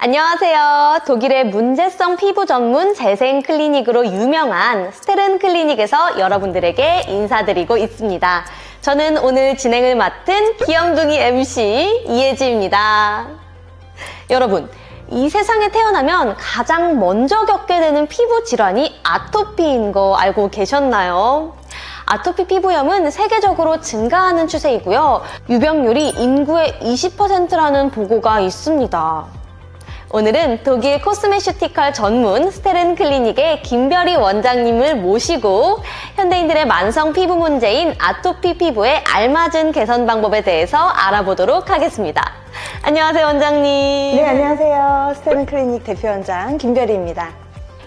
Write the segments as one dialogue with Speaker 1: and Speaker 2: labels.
Speaker 1: 안녕하세요. 독일의 문제성 피부 전문 재생 클리닉으로 유명한 스테른 클리닉에서 여러분들에게 인사드리고 있습니다. 저는 오늘 진행을 맡은 귀염둥이 MC 이혜지입니다. 여러분, 이 세상에 태어나면 가장 먼저 겪게 되는 피부 질환이 아토피인 거 알고 계셨나요? 아토피 피부염은 세계적으로 증가하는 추세이고요. 유병률이 인구의 20%라는 보고가 있습니다. 오늘은 독일 코스메슈티컬 전문 스테른 클리닉의 김별희 원장님을 모시고 현대인들의 만성 피부 문제인 아토피 피부에 알맞은 개선 방법에 대해서 알아보도록 하겠습니다. 안녕하세요, 원장님.
Speaker 2: 네, 안녕하세요. 스테른 클리닉 대표원장 김별희입니다.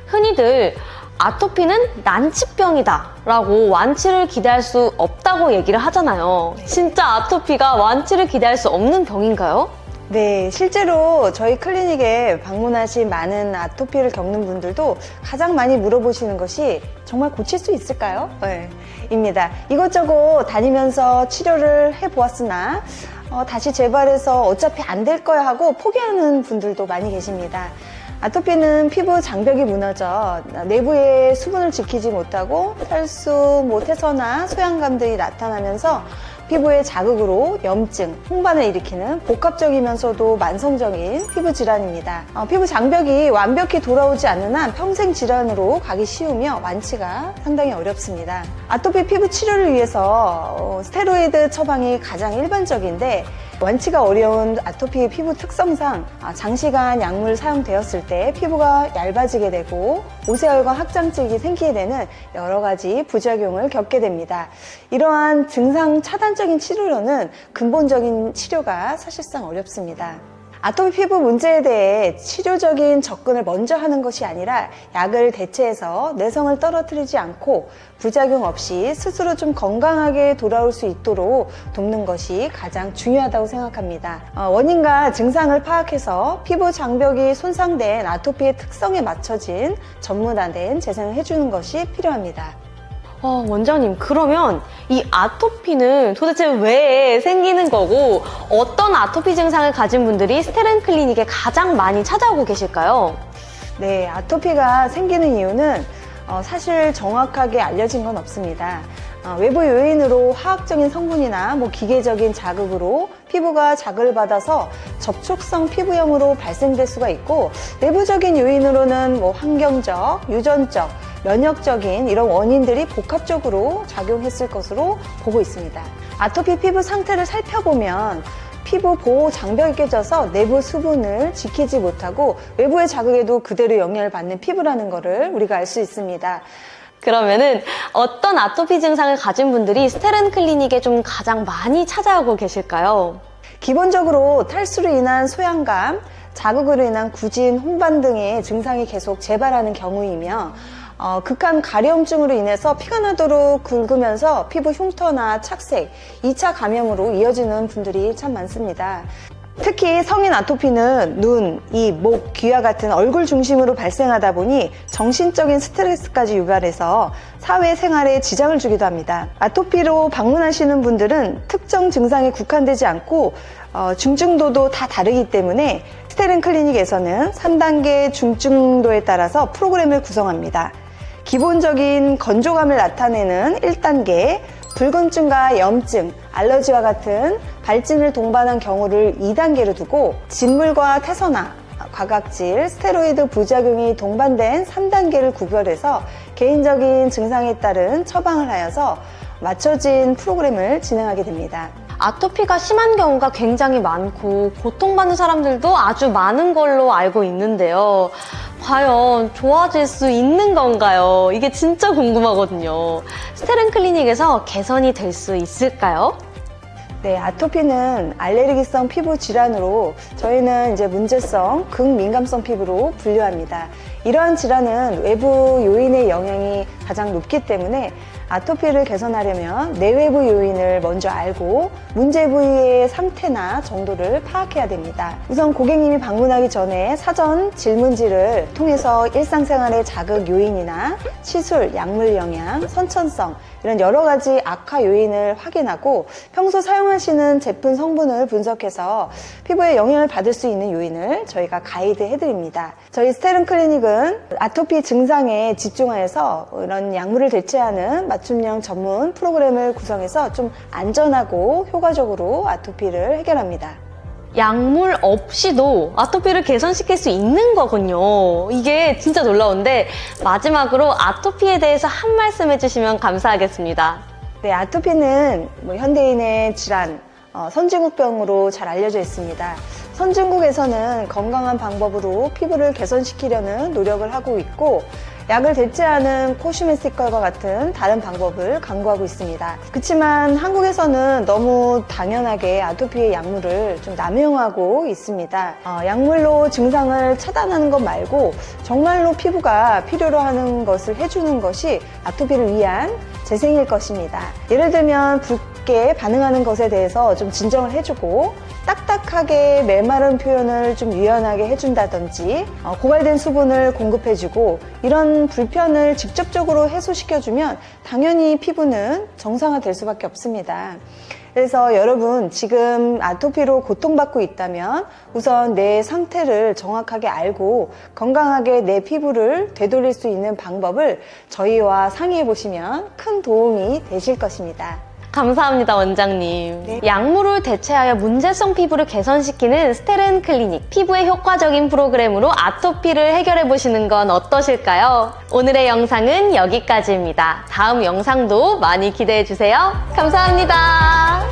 Speaker 1: 흔히들 아토피는 난치병이다 라고 완치를 기대할 수 없다고 얘기를 하잖아요. 진짜 아토피가 완치를 기대할 수 없는 병인가요?
Speaker 2: 네, 실제로 저희 클리닉에 방문하신 많은 아토피를 겪는 분들도 가장 많이 물어보시는 것이 정말 고칠 수 있을까요? 네, 입니다. 이것저것 다니면서 치료를 해보았으나 다시 재발해서 어차피 안 될 거야 하고 포기하는 분들도 많이 계십니다. 아토피는 피부 장벽이 무너져 내부의 수분을 지키지 못하고 탈수, 태서나 소양감들이 나타나면서 피부의 자극으로 염증, 홍반을 일으키는 복합적이면서도 만성적인 피부 질환입니다. 피부 장벽이 완벽히 돌아오지 않는 한 평생 질환으로 가기 쉬우며 완치가 상당히 어렵습니다. 아토피 피부 치료를 위해서 스테로이드 처방이 가장 일반적인데 완치가 어려운 아토피 피부 특성상 장시간 약물 사용되었을 때 피부가 얇아지게 되고 오세혈관 확장증이 생기게 되는 여러 가지 부작용을 겪게 됩니다. 이러한 증상 차단적인 치료로는 근본적인 치료가 사실상 어렵습니다. 아토피 피부 문제에 대해 치료적인 접근을 먼저 하는 것이 아니라 약을 대체해서 내성을 떨어뜨리지 않고 부작용 없이 스스로 좀 건강하게 돌아올 수 있도록 돕는 것이 가장 중요하다고 생각합니다. 원인과 증상을 파악해서 피부 장벽이 손상된 아토피의 특성에 맞춰진 전문화된 재생을 해주는 것이 필요합니다.
Speaker 1: 원장님, 그러면 이 아토피는 도대체 왜 생기는 거고 어떤 아토피 증상을 가진 분들이 스테른 클리닉에 가장 많이 찾아오고 계실까요?
Speaker 2: 네, 아토피가 생기는 이유는 사실 정확하게 알려진 건 없습니다. 외부 요인으로 화학적인 성분이나 기계적인 자극으로 피부가 자극을 받아서 접촉성 피부염으로 발생될 수가 있고, 내부적인 요인으로는 환경적, 유전적, 면역적인 이런 원인들이 복합적으로 작용했을 것으로 보고 있습니다. 아토피 피부 상태를 살펴보면 피부 보호 장벽이 깨져서 내부 수분을 지키지 못하고 외부의 자극에도 그대로 영향을 받는 피부라는 것을 우리가 알 수 있습니다.
Speaker 1: 그러면은 어떤 아토피 증상을 가진 분들이 스테른 클리닉에 좀 가장 많이 찾아오고 계실까요?
Speaker 2: 기본적으로 탈수로 인한 소양감, 자극으로 인한 구진, 홍반 등의 증상이 계속 재발하는 경우이며 극한 가려움증으로 인해서 피가 나도록 굵으면서 피부 흉터나 착색, 2차 감염으로 이어지는 분들이 참 많습니다. 특히 성인 아토피는 눈, 입, 목, 귀와 같은 얼굴 중심으로 발생하다 보니 정신적인 스트레스까지 유발해서 사회생활에 지장을 주기도 합니다. 아토피로 방문하시는 분들은 특정 증상에 국한되지 않고 중증도도 다 다르기 때문에 스테른 클리닉에서는 3단계 중증도에 따라서 프로그램을 구성합니다. 기본적인 건조감을 나타내는 1단계, 붉은증과 염증, 알러지와 같은 발진을 동반한 경우를 2단계로 두고 진물과 태서나 과각질, 스테로이드 부작용이 동반된 3단계를 구별해서 개인적인 증상에 따른 처방을 하여서 맞춰진 프로그램을 진행하게 됩니다.
Speaker 1: 아토피가 심한 경우가 굉장히 많고 고통받는 사람들도 아주 많은 걸로 알고 있는데요. 과연 좋아질 수 있는 건가요? 이게 진짜 궁금하거든요. 스테른 클리닉에서 개선이 될 수 있을까요?
Speaker 2: 네, 아토피는 알레르기성 피부 질환으로 저희는 문제성 극민감성 피부로 분류합니다. 이러한 질환은 외부 요인의 영향이 가장 높기 때문에 아토피를 개선하려면 내외부 요인을 먼저 알고 문제 부위의 상태나 정도를 파악해야 됩니다. 우선 고객님이 방문하기 전에 사전 질문지를 통해서 일상생활의 자극 요인이나 시술, 약물 영향, 선천성 이런 여러 가지 악화 요인을 확인하고 평소 사용하시는 제품 성분을 분석해서 피부에 영향을 받을 수 있는 요인을 저희가 가이드 해드립니다. 저희 스테른 클리닉은 아토피 증상에 집중하여서 이런 약물을 대체하는 맞춤형 전문 프로그램을 구성해서 좀 안전하고 효과적으로 아토피를 해결합니다.
Speaker 1: 약물 없이도 아토피를 개선시킬 수 있는 거군요. 이게 진짜 놀라운데 마지막으로 아토피에 대해서 한 말씀 해주시면 감사하겠습니다.
Speaker 2: 네, 아토피는 현대인의 질환, 선진국병으로 잘 알려져 있습니다. 선진국에서는 건강한 방법으로 피부를 개선시키려는 노력을 하고 있고 약을 대체하는 코스메틱과 같은 다른 방법을 강구하고 있습니다. 그렇지만 한국에서는 너무 당연하게 아토피의 약물을 좀 남용하고 있습니다. 약물로 증상을 차단하는 것 말고 정말로 피부가 필요로 하는 것을 해주는 것이 아토피를 위한 재생일 것입니다. 예를 들면 붉게 반응하는 것에 대해서 좀 진정을 해주고 딱딱하게 메마른 표현을 좀 유연하게 해준다든지 고갈된 수분을 공급해주고 이런 불편을 직접적으로 해소시켜주면 당연히 피부는 정상화될 수밖에 없습니다. 그래서 여러분 지금 아토피로 고통받고 있다면 우선 내 상태를 정확하게 알고 건강하게 내 피부를 되돌릴 수 있는 방법을 저희와 상의해 보시면 큰 도움이 되실 것입니다.
Speaker 1: 감사합니다, 원장님.
Speaker 2: 네.
Speaker 1: 약물을 대체하여 문제성 피부를 개선시키는 스테른 클리닉 피부에 효과적인 프로그램으로 아토피를 해결해 보시는 건 어떠실까요? 오늘의 영상은 여기까지입니다. 다음 영상도 많이 기대해 주세요. 감사합니다.